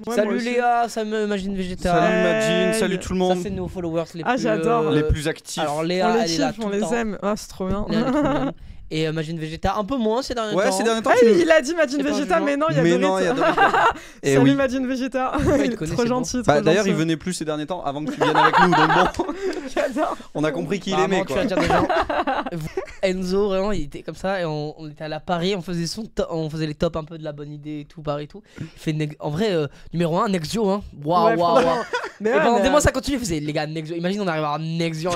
Ouais, salut Léa, salut Imagine Vegeta. Salut Imagine, salut tout le monde. Ça c'est nos followers les plus j'adore. Les plus actifs. Alors On Léa, les elle est là kiffe, tout on le les temps. aime. Ah, c'est trop bien. Léa, elle est trop mignonne. Et Imagine Vegeta un peu moins ces derniers temps. Ouais, ces derniers temps. Ah, il a dit Imagine C'est pas un Vegeta, jugement. mais non, il y a Mais non, il y a Dorit. Et Salut oui. Imagine Vegeta. Ouais, il Il te est connaît, trop c'est gentil. Bah, trop d'ailleurs, il gentil. venait plus ces derniers temps avant que tu viennes avec nous. Donc bon, J'adore. on a compris qu'il Apparemment, aimait tu quoi. vas dire des gens. Enzo, vraiment, il était comme ça et on était allé à Paris, on faisait on faisait les tops un peu de la bonne idée et tout, Paris et tout. Il fait en vrai, numéro 1, Nexio, hein. Waouh, Ouais, waouh, franchement. waouh. Mais Et ouais, pendant mais- des mois, ça continue. Il faisait, les gars, Nexio. Imagine, on arrive à avoir Nexio.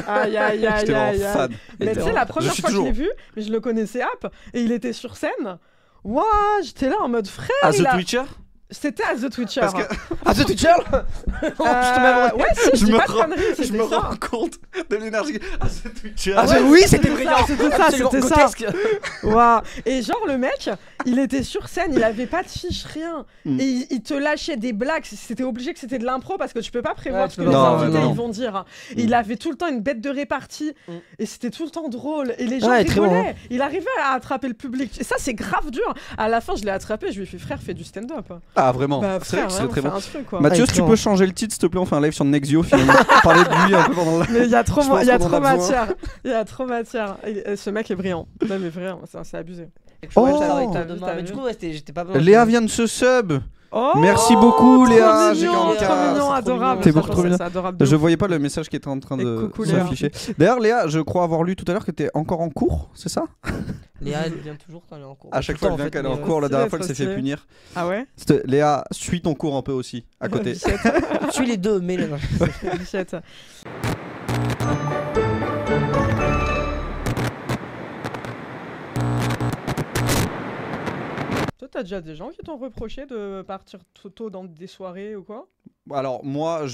Aïe, aïe, aïe, J'étais aïe, vraiment aïe. fan. Mais tu sais, la première suis fois que je toujours. l'ai vu, mais je le connaissais app, et il était sur scène. Waouh, j'étais là en mode frère. Ah, il The a- Twitcher. C'était à The Twitcher. Parce que Ah, The Twitcher. Ouais, si, je dis pas de conneries, je c'était me ça. rends compte de l'énergie. Ah, The Twitcher. Ah, Ouais, oui, c'était c'était ça, brillant. c'était ça, Absolument c'était ça. grotesque. Waouh. Et genre, le mec, il était sur scène, il avait pas de fiche, rien. Mm. Et il te lâchait des blagues. C'était obligé que c'était de l'impro parce que tu peux pas prévoir Ouais, ce tu que peux les pas. invités Non. ils vont dire. Et il avait tout le temps une bête de répartie. Mm. Et c'était tout le temps drôle. Et les gens Ouais, très bon, rigolaient. Il arrivait à attraper le public. Et ça, c'est grave dur. À la fin, je l'ai attrapé. Je lui ai fait frère, fais du stand-up. Ah, vraiment. Bah, C'est vrai frère, que c'est vraiment, très fais bon. un truc, quoi. Mathieu, Ah, si tu excellent. peux changer le titre, s'il te plaît, on fait un live sur Nexio finalement. Parler de lui un peu pendant le live. Mais il y a trop, Je pense il y a qu'on en trop a besoin. matière. Il y a trop matière. Et ce mec est brillant. Non, mais vraiment, c'est abusé. Oh. Mais du coup, ouais, j'étais pas bien. Léa vient de se sub. Oh, Merci beaucoup, trop Léa, mignon, GK. trop mignon, C'est trop adorable. mignon. T'es beaucoup trop mignon. C'est adorable. de Je ouf. voyais pas le message qui était en train Et de coucou, Léa. s'afficher. D'ailleurs, Léa, je crois avoir lu tout à l'heure que t'es encore en cours, c'est ça? Léa, elle vient toujours quand elle est en cours. À chaque Tout le fois, elle temps, vient en qu'elle fait, est en mais, cours. La stylé, dernière fois, elle trop s'est fait stylé. punir. Ah ouais. Léa, suis ton cours un peu aussi, à côté. Bichette. Je suis les deux, mais non. Bichette. Toi, t'as déjà des gens qui t'ont reproché de partir trop tôt dans des soirées ou quoi? Alors, moi,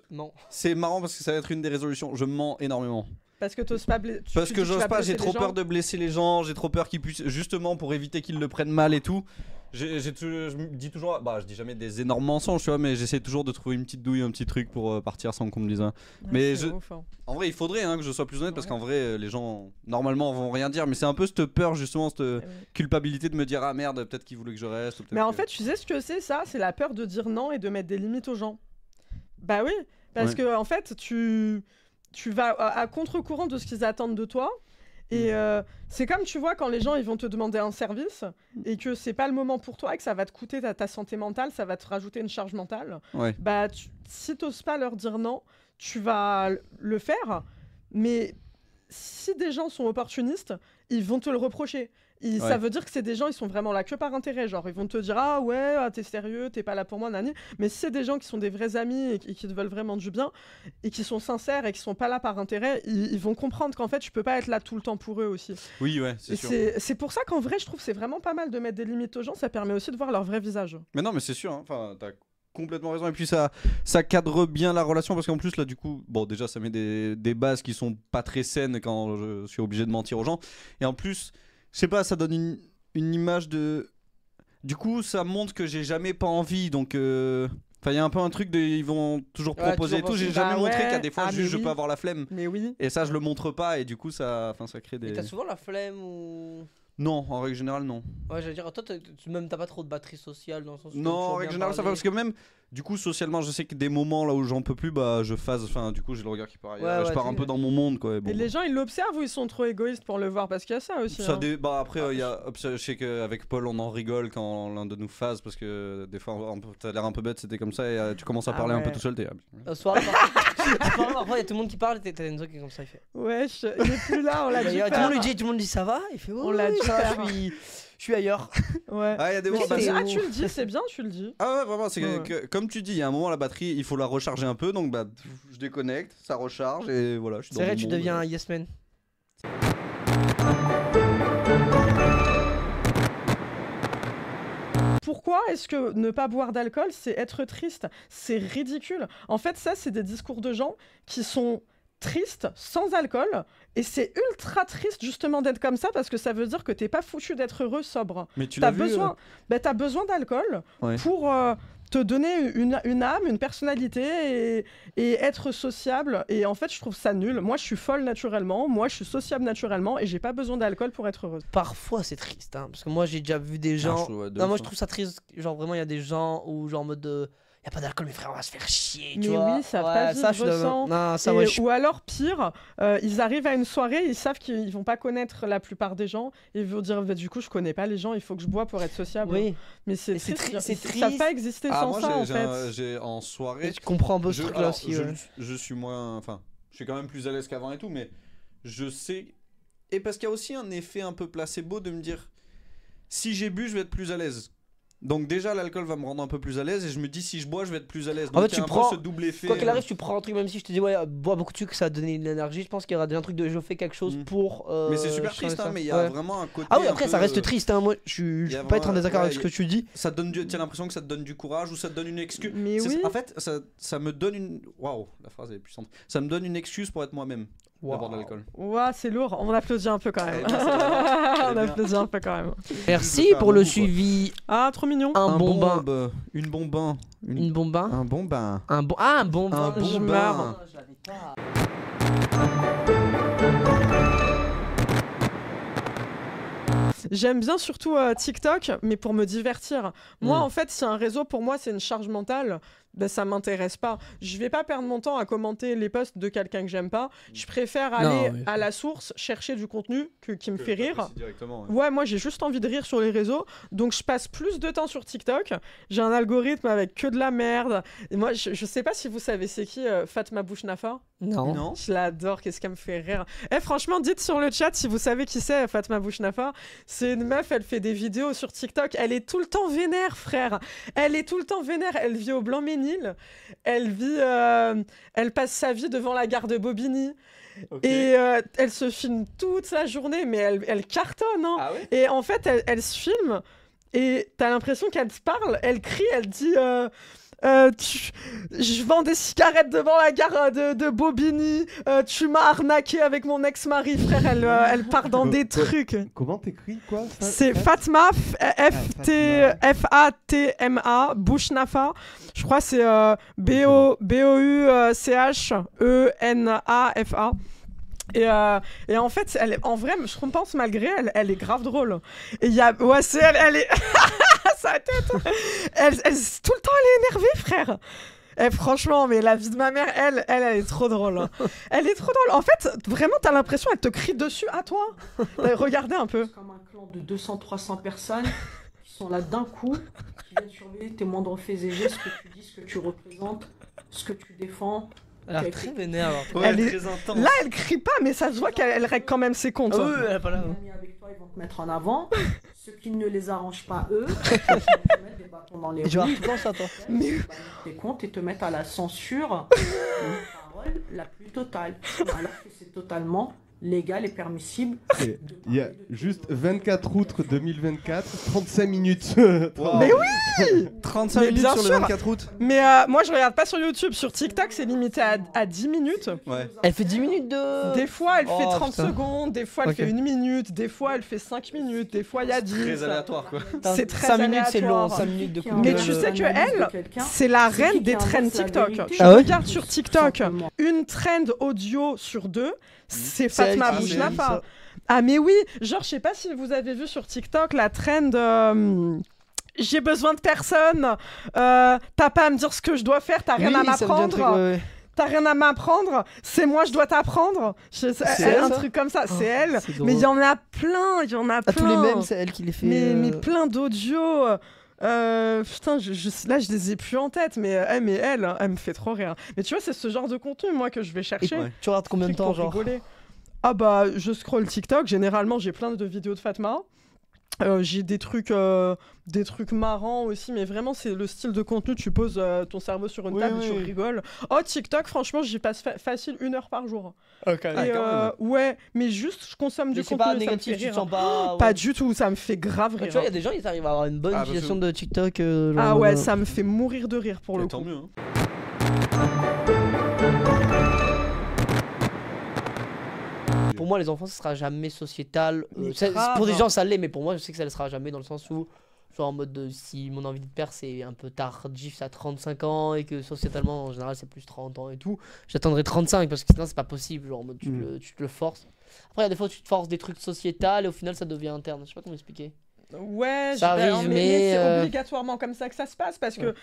Non. c'est marrant parce que ça va être une des résolutions. Je mens énormément. Parce que t'oses pas blesser. Parce que j'ose pas, j'ai trop peur de blesser les gens, j'ai trop peur qu'ils puissent, justement pour éviter qu'ils le prennent mal et tout. Je me dis toujours, bah je dis jamais des énormes mensonges, tu vois, mais j'essaie toujours de trouver une petite douille, un petit truc pour partir sans qu'on me dise un. Mais en vrai, il faudrait que je sois plus honnête parce qu'en vrai, les gens normalement vont rien dire, mais c'est un peu cette peur, justement, cette culpabilité de me dire ah merde, peut-être qu'ils voulaient que je reste. Mais en fait, tu sais ce que c'est ça? C'est la peur de dire non et de mettre des limites aux gens. Bah oui, parce que en fait, tu vas à contre-courant de ce qu'ils attendent de toi. Et c'est comme tu vois quand les gens ils vont te demander un service et que c'est pas le moment pour toi et que ça va te coûter ta santé mentale, ça va te rajouter une charge mentale. Ouais. Bah si t'oses pas leur dire non, tu vas le faire. Mais si des gens sont opportunistes, ils vont te le reprocher. Ça veut dire que c'est des gens, ils sont vraiment là que par intérêt. Genre, ils vont te dire ah ouais, t'es sérieux, t'es pas là pour moi, nani. Mais si c'est des gens qui sont des vrais amis et qui te veulent vraiment du bien et qui sont sincères et qui sont pas là par intérêt, ils vont comprendre qu'en fait, tu peux pas être là tout le temps pour eux aussi. Oui, ouais, c'est Et sûr. c'est pour ça qu'en vrai, je trouve que c'est vraiment pas mal de mettre des limites aux gens. Ça permet aussi de voir leur vrai visage. Mais non, mais c'est sûr, hein. Enfin, t'as complètement raison. Et puis ça cadre bien la relation parce qu'en plus, là, du coup, bon, déjà, ça met des bases qui sont pas très saines quand je suis obligé de mentir aux gens. Et en plus, je sais pas, ça donne une image de. Du coup, ça montre que j'ai jamais pas envie. Donc, enfin, il y a un peu un truc de. Ils vont toujours proposer et tout. J'ai jamais montré qu'à des fois, juste je peux avoir la flemme. Mais oui. Et ça, je le montre pas. Et du coup, ça crée des. Et t'as souvent la flemme ou. Non, en règle générale, non. Ouais, j'allais dire, toi, même t'as pas trop de batterie sociale dans le sens où. Non, en règle générale, ça va parce que même, du coup, socialement, je sais que des moments là où j'en peux plus, bah, je phase. Enfin, du coup, j'ai le regard qui part ailleurs. Je pars un peu dans mon monde, quoi. Et bon, et les gens, ils l'observent ou ils sont trop égoïstes pour le voir? Parce qu'il y a ça aussi. Bah après, je sais qu'avec Paul, on en rigole quand l'un de nous phase parce que des fois, t'as l'air un peu bête, c'était comme ça, et tu commences à parler un peu tout seul. Soirée, parfois, il y a tout le monde qui parle, et t'as une truc qui est comme ça, il fait. Wesh, il est plus là, on l'a dit. Tout le monde dit ça va, il fait. On l'a dit. Je suis ailleurs. Ouais. Ah, y a des moments, tu le dis, c'est bien, tu le dis. Ah ouais, vraiment, c'est que comme tu dis, il y a un moment, la batterie, il faut la recharger un peu, donc bah, je déconnecte, ça recharge, et voilà. C'est vrai, tu deviens un yes man. Pourquoi est-ce que ne pas boire d'alcool, c'est être triste? C'est ridicule. En fait, ça, c'est des discours de gens qui sont tristes sans alcool. Et c'est ultra triste justement d'être comme ça parce que ça veut dire que t'es pas foutu d'être heureux sobre. Mais tu l'as vu, t'as besoin d'alcool pour te donner une âme, une personnalité et être sociable. Et en fait, je trouve ça nul. Moi, je suis folle naturellement, moi, je suis sociable naturellement et j'ai pas besoin d'alcool pour être heureuse. Parfois, c'est triste, hein, parce que moi, j'ai déjà vu des gens. Non, moi, je trouve ça triste. Genre, vraiment, il y a des gens où, genre, en mode de. Y a pas d'alcool, mais frère, on va se faire chier, tu mais vois. oui, ça pas vivre sans. Non, ça, ouais, Ou alors pire, ils arrivent à une soirée, ils savent qu'ils vont pas connaître la plupart des gens, et ils vont dire bah, du coup je connais pas les gens, il faut que je bois pour être sociable. Oui. Mais c'est triste. Ça peut pas exister sans moi, ça en fait. j'ai en soirée. Tu comprends un peu ce truc-là aussi. Je suis moins, enfin, je suis quand même plus à l'aise qu'avant et tout, mais je sais. Et parce qu'il y a aussi un effet un peu placebo de me dire si j'ai bu, je vais être plus à l'aise. Donc déjà l'alcool va me rendre un peu plus à l'aise et je me dis si je bois je vais être plus à l'aise. Donc en fait, tu prends ce double effet. Quoi qu'il arrive, tu prends un truc, même si je te dis ouais, bois beaucoup de sucre, ça va donner de l'énergie. Je pense qu'il y aura déjà un truc de je fais quelque chose pour. Mais c'est super triste, hein, mais il y a vraiment un côté. Ah oui, après ça reste triste. Hein. Moi, je peux pas être en désaccord avec ce que tu dis. Ça te donne, tu as l'impression que ça te donne du courage ou ça te donne une excuse. Mais oui. En fait, ça me donne une. Waouh, la phrase est puissante. Ça me donne une excuse pour être moi-même. D'abord de l'alcool. Ouah, c'est lourd. On applaudit un peu quand même. On applaudit un peu quand même. Merci pour le suivi. Ah, trop mignon. Un bon bain. Une bon bain. Une bon bain. Un bon bain. Un bon. Ah, un bon bain. Un bon bain. J'aime bien surtout TikTok, mais pour me divertir. Moi, en fait, si un réseau, pour moi, c'est une charge mentale, ben, ça m'intéresse pas. Je vais pas perdre mon temps à commenter les posts de quelqu'un que j'aime pas. Je préfère aller à la source, chercher du contenu qui me fait rire. Ouais, moi, j'ai juste envie de rire sur les réseaux. Donc, je passe plus de temps sur TikTok. J'ai un algorithme avec que de la merde. Et moi, je sais pas si vous savez c'est qui Fatma Bouchnafa. Non. Je l'adore, qu'est-ce qu'elle me fait rire. Franchement, dites sur le chat si vous savez qui c'est Fatma Bouchnafa. C'est une meuf, elle fait des vidéos sur TikTok. Elle est tout le temps vénère, frère. Elle est tout le temps vénère. Elle vit au Blanc-Ménil. Elle passe sa vie devant la gare de Bobigny. Okay. Et elle se filme toute la journée, mais elle cartonne. Hein. Ah ouais. Et en fait, elle se filme et t'as l'impression qu'elle te parle. Elle crie, elle dit... je vends des cigarettes devant la gare de Bobigny. Tu m'as arnaqué avec mon ex-mari, frère. Elle part dans des trucs. Comment t'écris quoi? C'est Fatma, F-A-T-M-A, Bouchnafa. Je crois que c'est B-O-U-C-H-E-N-A-F-A. Et en fait, en vrai, je pense malgré elle est grave drôle. Et il y a, ouais, c'est elle est, sa tête. Elle tout le temps, elle est énervée, frère. Franchement, mais la vie de ma mère, elle est trop drôle. Elle est trop drôle. En fait, vraiment, t'as l'impression elle te crie dessus à toi. Regardez un peu. C'est comme un clan de 200-300 personnes qui sont là d'un coup, qui viennent surveiller tes moindres faits et gestes, ce que tu dis, ce que tu représentes, ce que tu défends. Elle a très vénère. Ouais, très intense. Là, elle crie pas, mais ça se voit qu'elle règle quand même ses comptes. Ah oui, elle est pas là. Les amis avec toi, ils vont te mettre en avant. Ceux qui ne les arrangent pas, eux, ils vont te mettre des bâtons dans les roues. Genre, tu penses à toi. Mais... tes comptes et te mettre à la censure une parole la plus totale. Alors que c'est totalement légal et permissible. Il y a juste 24 août 2024, 35 minutes. Mais oui 35 mais minutes bien sur sûr. le 24 août. Mais moi, je regarde pas sur YouTube. Sur TikTok, c'est limité à 10 minutes. Ouais. Elle fait 10 minutes de... Des fois, elle fait 30 putain. secondes. Des fois, elle fait 1 minute. Des fois, elle fait 5 minutes. Des fois, il y a 10. Très aléatoire, quoi. C'est très 5 minutes, c'est long. aléatoire. 5 minutes de Mais tu sais que elle, c'est la reine des trends TikTok. Tu regardes sur TikTok, une trend audio sur 2, c'est Fatma Bouchnafa. Ah mais oui, genre je sais pas si vous avez vu sur TikTok la trend j'ai besoin de personne, t'as pas à me dire ce que je dois faire, t'as rien à m'apprendre. T'as rien à m'apprendre, c'est moi je dois t'apprendre. C'est un truc comme ça, c'est elle. Mais il y en a plein, il y en a plein. Tous les mêmes, c'est elle qui les fait. Mais plein d'audios. Putain, là je les ai plus en tête, mais elle me fait trop rire. Mais tu vois, c'est ce genre de contenu moi que je vais chercher. Et tu regardes combien de temps, genre? Rigoler. Ah bah, je scroll TikTok. Généralement, j'ai plein de vidéos de Fatma. J'ai des trucs marrants aussi, mais vraiment c'est le style de contenu. Tu poses ton cerveau sur une table et tu rigoles. Oh, TikTok, franchement, j'y passe facile 1 heure par jour. Ok. Et, ouais, mais juste je consomme du contenu. Pas et négatif, ça me fait tu te rire. sens pas. Pas du tout, ça me fait grave rire. Tu vois, il y a des gens qui arrivent à avoir une bonne utilisation de TikTok. Ah ouais, ça me fait mourir de rire pour le coup. Tant mieux. Hein. Pour moi, les enfants, ça sera jamais sociétal. Mais Pour des grave. gens, ça l'est, mais pour moi, je sais que ça ne sera jamais dans le sens où Genre en mode si mon envie de père c'est un peu tardif, c'est à 35 ans et que sociétalement en général c'est plus 30 ans et tout, j'attendrai 35 parce que sinon c'est pas possible, genre en mode tu te le forces. Après il y a des fois où tu te forces des trucs sociétals et au final ça devient interne, je sais pas comment expliquer. Ouais, Ça arrive, mais c'est mais, obligatoirement comme ça que ça se passe parce que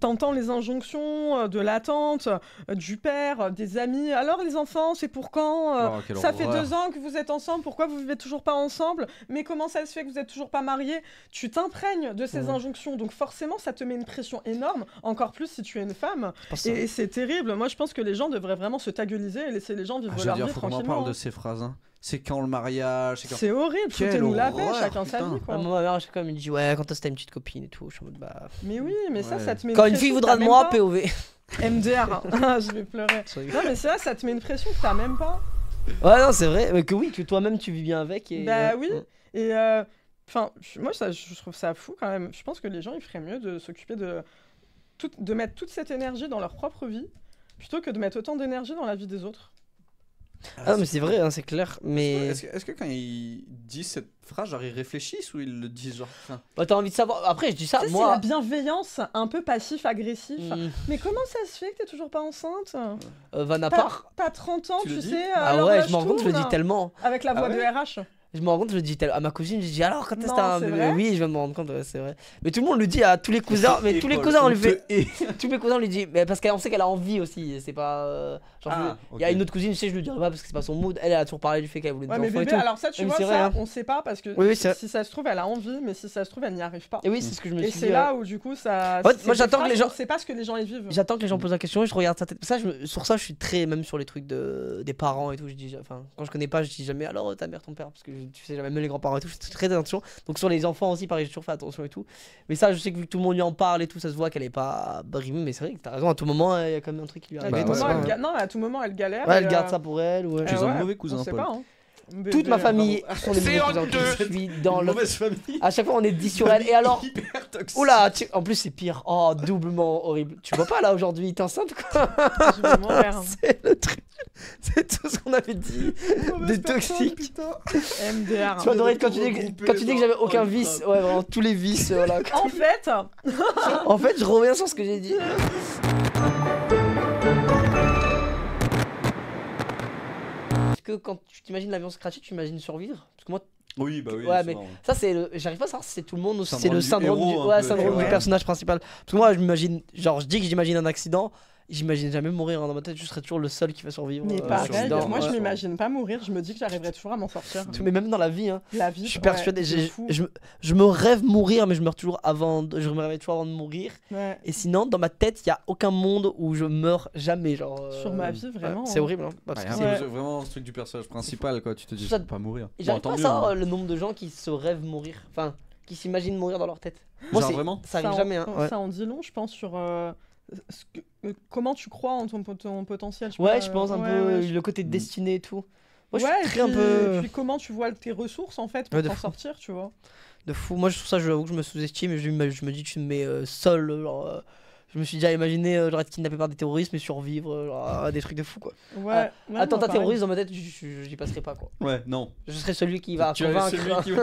t'entends les injonctions de la tante, du père, des amis. Alors les enfants, c'est pour quand Oh, quelle Ça fait horreur. 2 ans que vous êtes ensemble, pourquoi vous vivez toujours pas ensemble? Mais comment ça se fait que vous êtes toujours pas mariés? Tu t'imprègnes de ces injonctions, donc forcément ça te met une pression énorme, encore plus si tu es une femme. Et c'est terrible. Moi je pense que les gens devraient vraiment se tagueliser et laisser les gens vivre Je veux leur dire, vie faut qu'on en tranquillement. parle de ces phrases. Hein. C'est quand le mariage, c'est quand... C'est horrible, Quelle foutez-nous la paix, horreur, chacun sa putain. vie quoi. Moi ma mère à chaque fois elle me dit ouais quand t'as une petite copine et tout, je suis en mode bah... Mais oui, mais ça, Ouais. ça te met Quand une pression fille que voudra t'as de même moi, pas. POV. MDR, je vais pleurer. Non mais c'est vrai, ça te met une pression que t'as même pas. Ouais non c'est vrai, mais que oui, que toi-même tu vis bien avec et... Bah oui. Et enfin, moi ça, je trouve ça fou quand même. Je pense que les gens ils feraient mieux de s'occuper de mettre toute cette énergie dans leur propre vie plutôt que de mettre autant d'énergie dans la vie des autres. Ah mais c'est vrai, hein, c'est clair, mais... Est-ce que quand ils disent cette phrase, genre ils réfléchissent ou ils le disent genre... Enfin, Bah t'as envie de savoir, après je dis ça, Tu sais, c'est la moi... bienveillance un peu passif-agressif. Hmm, Mais comment ça se fait que t'es toujours pas enceinte? Van à part... T'as 30 ans, Tu le tu dis sais. Ah alors ouais, là, je me rends compte, je le dis tourne. tellement. Avec la voix ouais de RH. Je me rends compte, je le dis à ma cousine, je dis alors quand est-ce que Non, t'as un c'est bébé? vrai Oui, je viens de me rendre compte, ouais, c'est vrai. Mais tout le monde le dit à tous les cousins, mais tous les Paul, cousins on on lui fait... te hait. Tous mes cousins on lui dit, mais parce qu'on sait qu'elle a envie aussi, c'est pas... Genre, Ah, il y a ok. une autre cousine, je sais, je lui dirai pas parce que c'est pas son mood, elle a toujours parlé du fait qu'elle voulait des Ouais, mais enfants et bébé, tout. alors ça, tu Mais vois, c'est ça, vrai, hein. on sait pas parce que Oui, c'est vrai. si ça se trouve, elle a envie, mais si ça se trouve, elle n'y arrive pas. Et oui, c'est ce que je me Et suis c'est dit. là où, du coup, ça. Ouais, c'est moi, des j'attends que phrases, les gens- On sait pas ce que les gens y vivent. J'attends que les gens posent la question et je regarde sa tête. Ça, sur ça, je suis très. Même sur les trucs des parents et tout. Je dis, enfin, quand je connais pas, je dis jamais alors ta mère, ton père. Parce que tu sais jamais, même les grands-parents et tout. Je fais très attention. Donc sur les enfants aussi, pareil, j'ai toujours fait attention et tout. Mais ça, je sais que vu que tout le monde lui en parle et tout, ça se voit qu'elle est pas brimée. Mais c'est vrai que t'as raison, à tout moment, il y a quand même un truc qui lui À arrive. tout Bah, moment, ouais. Non, à tout moment, elle galère. Ouais, et, elle garde ça pour elle. Ouais. Tu es un ouais, mauvais cousin, on sait Paul. pas, hein. Toute ma Bébé, famille bravo. sont des mauvais cousins. Je suis dans le. Mauvaise famille. À chaque fois, on est 10 sur elle. Et alors. Hyper toxique. Oula, en plus c'est pire. Oh, doublement horrible. Tu vois pas là aujourd'hui, t'es enceinte quoi? Je vais mourir. C'est le truc. C'est tout ce qu'on avait dit. Des toxiques. MDR. Tu m'adorais quand tu dis que j'avais aucun Oh, vice. grave. Ouais, vraiment tous les vices. Voilà. En fait, En fait, je reviens sur ce que j'ai dit. Est-ce que quand tu t'imagines l'avion scratché, tu imagines survivre? Parce que moi, Oui, bah oui. Ouais, c'est mais marrant. ça c'est le... J'arrive pas à savoir si c'est tout le monde ou si c'est Syndrome le du syndrome du, héros, un ouais, peu. syndrome Ouais. du personnage principal. Parce que moi je m'imagine, genre je dis que j'imagine un accident, j'imagine jamais mourir, hein. Dans ma tête je serais toujours le seul qui va survivre. mais à un pareil, accident. moi je Ouais. m'imagine pas mourir, je me dis que j'arriverai toujours à m'en sortir. Mais même dans la vie, hein, La vie, je suis ouais, persuadé, c'est fou. je me rêve mourir mais je meurs toujours avant, je me réveille toujours avant de mourir. Ouais. Et sinon dans ma tête il y a aucun monde où je meurs jamais, genre. Sur ma vie, vraiment, C'est hein. horrible, hein. Parce Ouais, que un c'est- peu vraiment ce truc du personnage principal, quoi. Tu te dis, Ça- je peux pas mourir. Et j'arrive Bon, pas tant à mieux, savoir hein. le nombre de gens qui se rêvent mourir, enfin qui s'imaginent mourir dans leur tête. Genre c'est- vraiment Ça arrive en- jamais, hein. Ouais. Ça en dit long, je pense, sur comment tu crois en ton potentiel. Ouais, je pense un ouais, peu ouais, le côté de destinée et tout. Moi, je ouais, suis et très un puis- peu et puis comment tu vois tes ressources en fait pour Ouais, de t'en fou. sortir, tu vois. de fou. Moi, sur ça, j'avoue que je me sous-estime et je me dis que je me mets seul. Genre, je me suis déjà imaginé genre, être kidnappé par des terroristes mais survivre, genre, des trucs de fou quoi. Ouais. Ah, ouais, Attentat non, pareil. terroriste dans ma tête, j'y passerai pas quoi. Ouais, non. Je serai celui qui va Tu es convaincre celui qui va-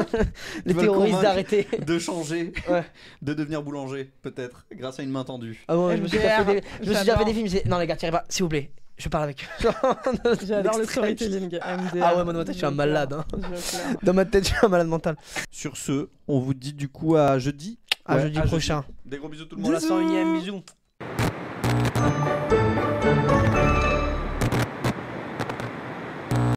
les va le terroristes convaincre. d'arrêter. de changer, Ouais. de devenir boulanger, peut-être, grâce à une main tendue. Ah ouais, je me suis déjà MDR, fait des, je me suis déjà fait j'adore. des films. Non les gars, tirez pas, s'il vous plaît. Je parle avec eux. J'adore le L'extrait. storytelling. MDR. Ah ouais, moi dans ma tête, je suis un Je malade. pleure, Hein. je pleure. Dans ma tête, je suis un malade mental. Sur ce, on vous dit du coup à jeudi. À Ouais, jeudi prochain. Des gros bisous tout le monde. Pour la 101ème, bisous.